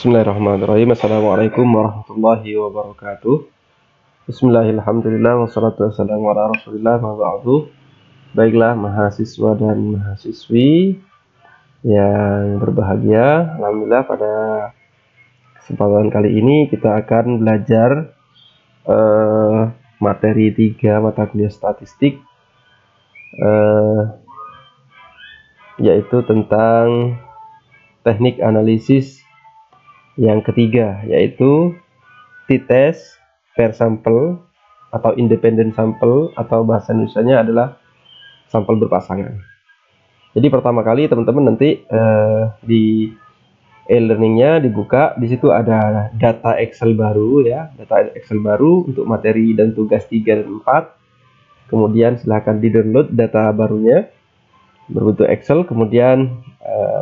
Bismillahirrahmanirrahim. Assalamualaikum warahmatullahi wabarakatuh. Bismillahirrahmanirrahim. Wassalatu wassalamu ala rasulillah wa ba'du. Baiklah mahasiswa dan mahasiswi yang berbahagia, alhamdulillah pada kesempatan kali ini kita akan belajar materi 3 mata kuliah statistik, yaitu tentang teknik analisis yang ketiga, yaitu t-test, per sampel atau independent sampel, atau bahasa Indonesianya adalah sampel berpasangan. Jadi pertama kali teman-teman nanti di e-learningnya dibuka, di situ ada data Excel baru ya, data Excel baru untuk materi dan tugas 3 dan 4. Kemudian silahkan di-download data barunya berbentuk Excel, kemudian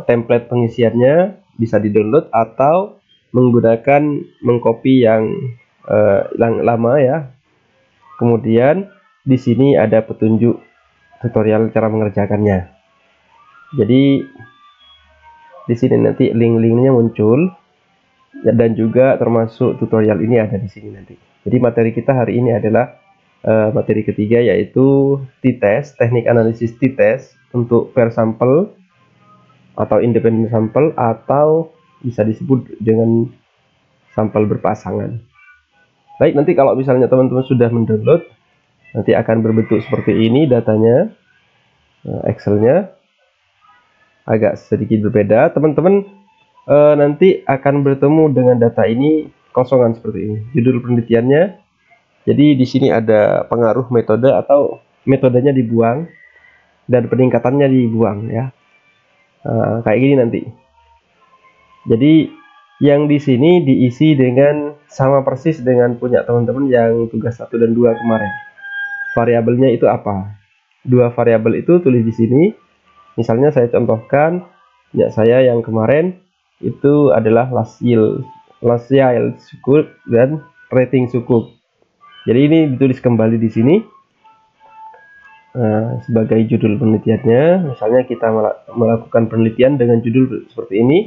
template pengisiannya bisa di-download atau menggunakan mengcopy yang lama ya. Kemudian di sini ada petunjuk tutorial cara mengerjakannya. Jadi di sini nanti link-linknya muncul dan juga termasuk tutorial ini ada di sini nanti. Jadi materi kita hari ini adalah materi ketiga, yaitu t-test, teknik analisis t-test untuk per sampel atau independent sampel, atau bisa disebut dengan sampel berpasangan. Baik, nanti kalau misalnya teman-teman sudah mendownload, nanti akan berbentuk seperti ini datanya. Excelnya agak sedikit berbeda. Teman-teman nanti akan bertemu dengan data ini kosongan seperti ini. Judul penelitiannya. Jadi di sini ada pengaruh metode atau metodenya dibuang dan peningkatannya dibuang ya. Kayak gini nanti. Jadi yang di sini diisi dengan sama persis dengan punya teman-teman yang tugas 1 dan 2 kemarin. Variabelnya itu apa? Dua variabel itu tulis di sini. Misalnya saya contohkan, ya saya yang kemarin itu adalah last yield cukup dan rating cukup. Jadi ini ditulis kembali di sini sebagai judul penelitiannya. Misalnya kita melakukan penelitian dengan judul seperti ini,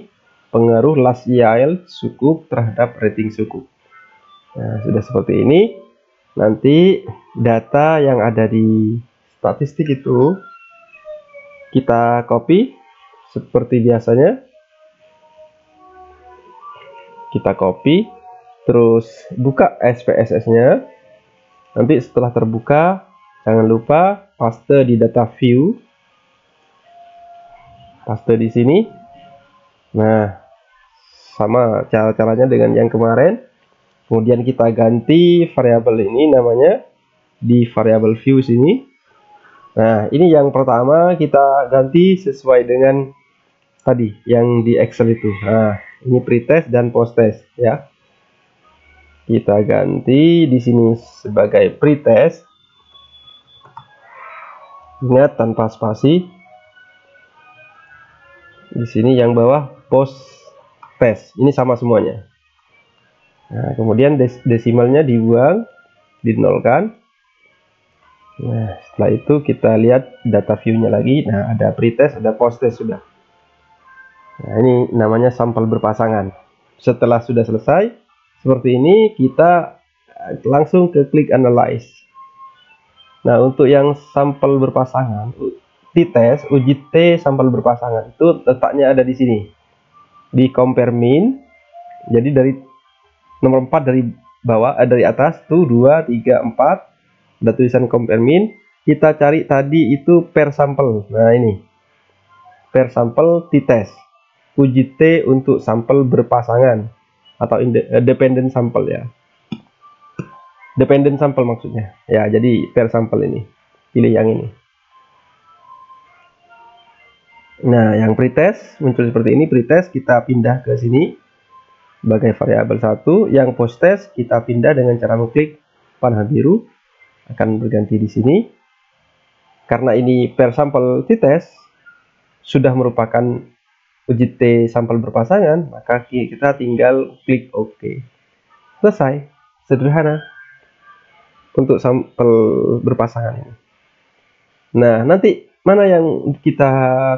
pengaruh last yield cukup terhadap rating cukup. Nah, sudah seperti ini. Nanti data yang ada di statistik itu kita copy seperti biasanya. Kita copy, terus buka SPSS-nya. Nanti setelah terbuka, jangan lupa paste di data view. Paste di sini. Nah, sama cara-caranya dengan yang kemarin. Kemudian kita ganti variabel ini namanya di variabel view sini. Nah, ini yang pertama kita ganti sesuai dengan tadi yang di Excel itu. Nah, ini pretest dan posttest ya. Kita ganti di sini sebagai pretest. Ingat tanpa spasi. Di sini yang bawah posttest. Ini sama semuanya. Nah, kemudian desimalnya dibuang, dinolkan. Nah, setelah itu kita lihat data view-nya lagi. Nah, ada pretest, ada posttest sudah. Nah, ini namanya sampel berpasangan. Setelah sudah selesai seperti ini, kita langsung ke klik analyze. Nah, untuk yang sampel berpasangan, t-test, uji T sampel berpasangan itu letaknya ada di sini. Di compare mean. Jadi dari nomor 4 dari bawah, dari atas tuh 2, 3, 4 ada tulisan compare mean. Kita cari tadi itu per sampel. Nah, ini per sampel t-test, uji T untuk sampel berpasangan atau dependent sampel ya. Dependent sampel maksudnya ya. Jadi per sampel ini pilih yang ini. Nah, yang pretest muncul seperti ini. Pretest kita pindah ke sini sebagai variabel 1. Yang posttest kita pindah dengan cara mengklik panah biru, akan berganti di sini. Karena ini per sampel t-test sudah merupakan uji T sampel berpasangan, maka kita tinggal klik OK. Selesai, sederhana untuk sampel berpasangan ini. Nah, nanti mana yang kita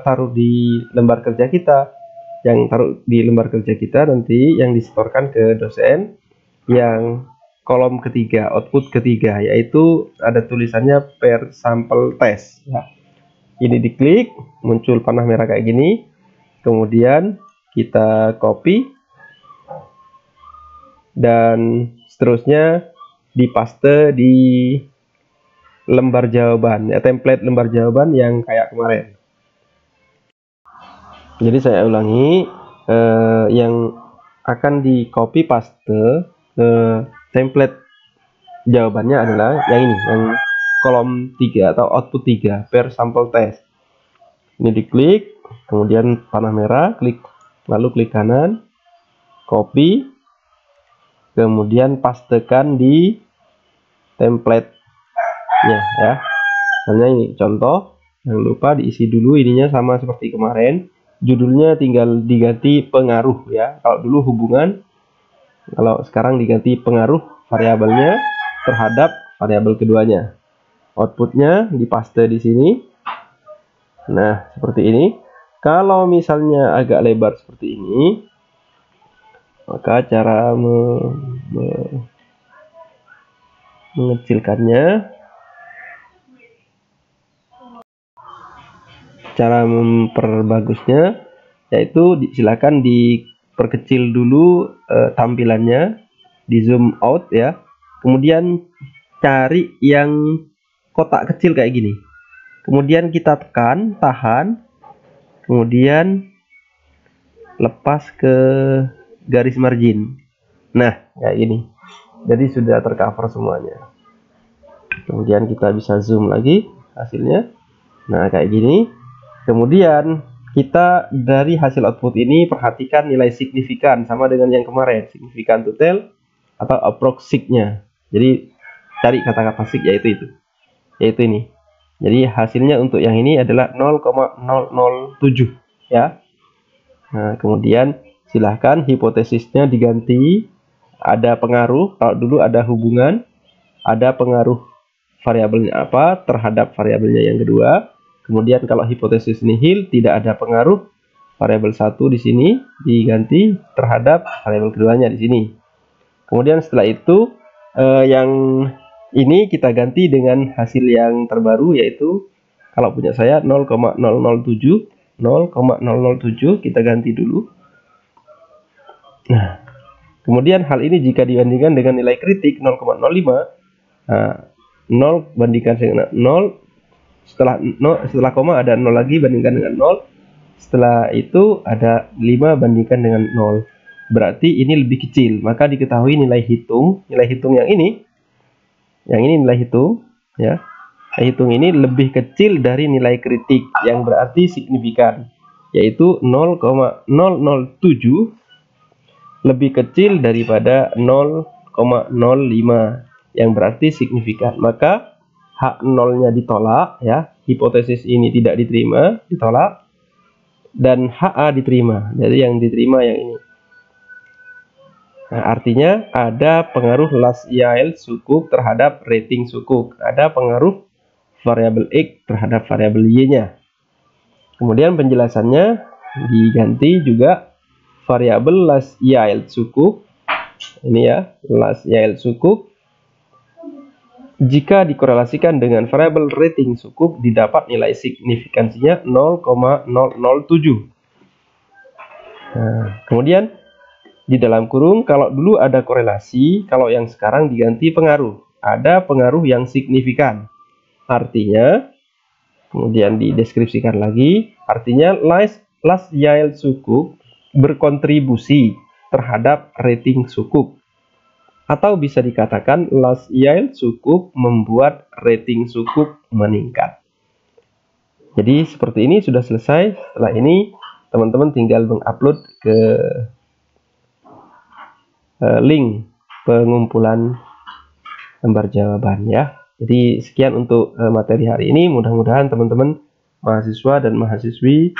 taruh di lembar kerja kita? yang taruh di lembar kerja kita, nanti yang disetorkan ke dosen yang kolom ketiga, output ketiga, yaitu ada tulisannya per sampel test ya. Ini diklik, muncul panah merah kayak gini, kemudian kita copy dan seterusnya dipaste di lembar jawaban ya, template lembar jawaban yang kayak kemarin. Jadi saya ulangi, yang akan di copy paste ke template jawabannya adalah yang ini, yang kolom 3 atau output 3 per sampel test. Ini diklik, kemudian panah merah, klik, lalu klik kanan, copy, kemudian pastekan di template nya ya. Misalnya ini contoh, jangan lupa diisi dulu ininya sama seperti kemarin. Judulnya tinggal diganti pengaruh ya. Kalau dulu hubungan, kalau sekarang diganti pengaruh variabelnya terhadap variabel keduanya. Outputnya dipaste di sini. Nah, seperti ini. Kalau misalnya agak lebar seperti ini, maka cara mengecilkannya, cara memperbagusnya, yaitu silakan diperkecil dulu tampilannya, di zoom out ya, kemudian cari yang kotak kecil kayak gini, kemudian kita tekan, tahan, kemudian lepas ke garis margin. Nah kayak gini, jadi sudah tercover semuanya. Kemudian kita bisa zoom lagi hasilnya. Nah kayak gini. Kemudian kita dari hasil output ini perhatikan nilai signifikan sama dengan yang kemarin, signifikan total atau approximate-nya. Jadi cari kata-kata sig yaitu ini. Jadi hasilnya untuk yang ini adalah 0,007 ya. Nah, kemudian silahkan hipotesisnya diganti, ada pengaruh, kalau dulu ada hubungan, ada pengaruh variabelnya apa terhadap variabelnya yang kedua. Kemudian kalau hipotesis nihil, tidak ada pengaruh, variabel 1 di sini diganti terhadap variabel keduanya di sini. Kemudian setelah itu yang ini kita ganti dengan hasil yang terbaru, yaitu kalau punya saya 0,007 kita ganti dulu. Nah, kemudian hal ini jika dibandingkan dengan nilai kritik 0,05, nah, 0 bandingkan dengan 0, setelah koma ada 0 lagi bandingkan dengan 0, setelah itu ada 5 bandingkan dengan 0, berarti ini lebih kecil, maka diketahui nilai hitung yang ini nilai hitung ya, nilai hitung ini lebih kecil dari nilai kritik yang berarti signifikan, yaitu 0,007 lebih kecil daripada 0,05 yang berarti signifikan, maka H0-nya ditolak ya, hipotesis ini tidak diterima, ditolak, dan HA diterima. Jadi yang diterima yang ini. Nah, artinya ada pengaruh last yield sukuk terhadap rating sukuk, ada pengaruh variabel X terhadap variabel Y-nya. Kemudian penjelasannya diganti juga variabel last yield sukuk. Ini ya, last yield sukuk. Jika dikorelasikan dengan variabel rating sukuk, didapat nilai signifikansinya 0,007. Nah, kemudian di dalam kurung, kalau dulu ada korelasi, kalau yang sekarang diganti pengaruh. Ada pengaruh yang signifikan. Artinya, kemudian dideskripsikan lagi, artinya last yield sukuk berkontribusi terhadap rating sukuk. Atau bisa dikatakan last yield sukuk membuat rating sukuk meningkat. Jadi seperti ini sudah selesai. Setelah ini teman-teman tinggal mengupload ke link pengumpulan lembar jawaban ya. Jadi sekian untuk materi hari ini. Mudah-mudahan teman-teman mahasiswa dan mahasiswi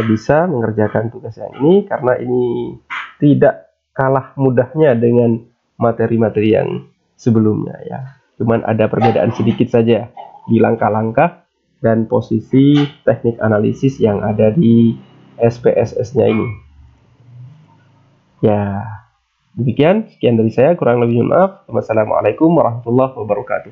bisa mengerjakan tugas yang ini, karena ini tidak kalah mudahnya dengan materi-materi yang sebelumnya ya. Cuman ada perbedaan sedikit saja di langkah-langkah dan posisi teknik analisis yang ada di SPSS-nya ini. Ya, demikian, sekian dari saya, kurang lebih maaf. Wassalamualaikum warahmatullahi wabarakatuh.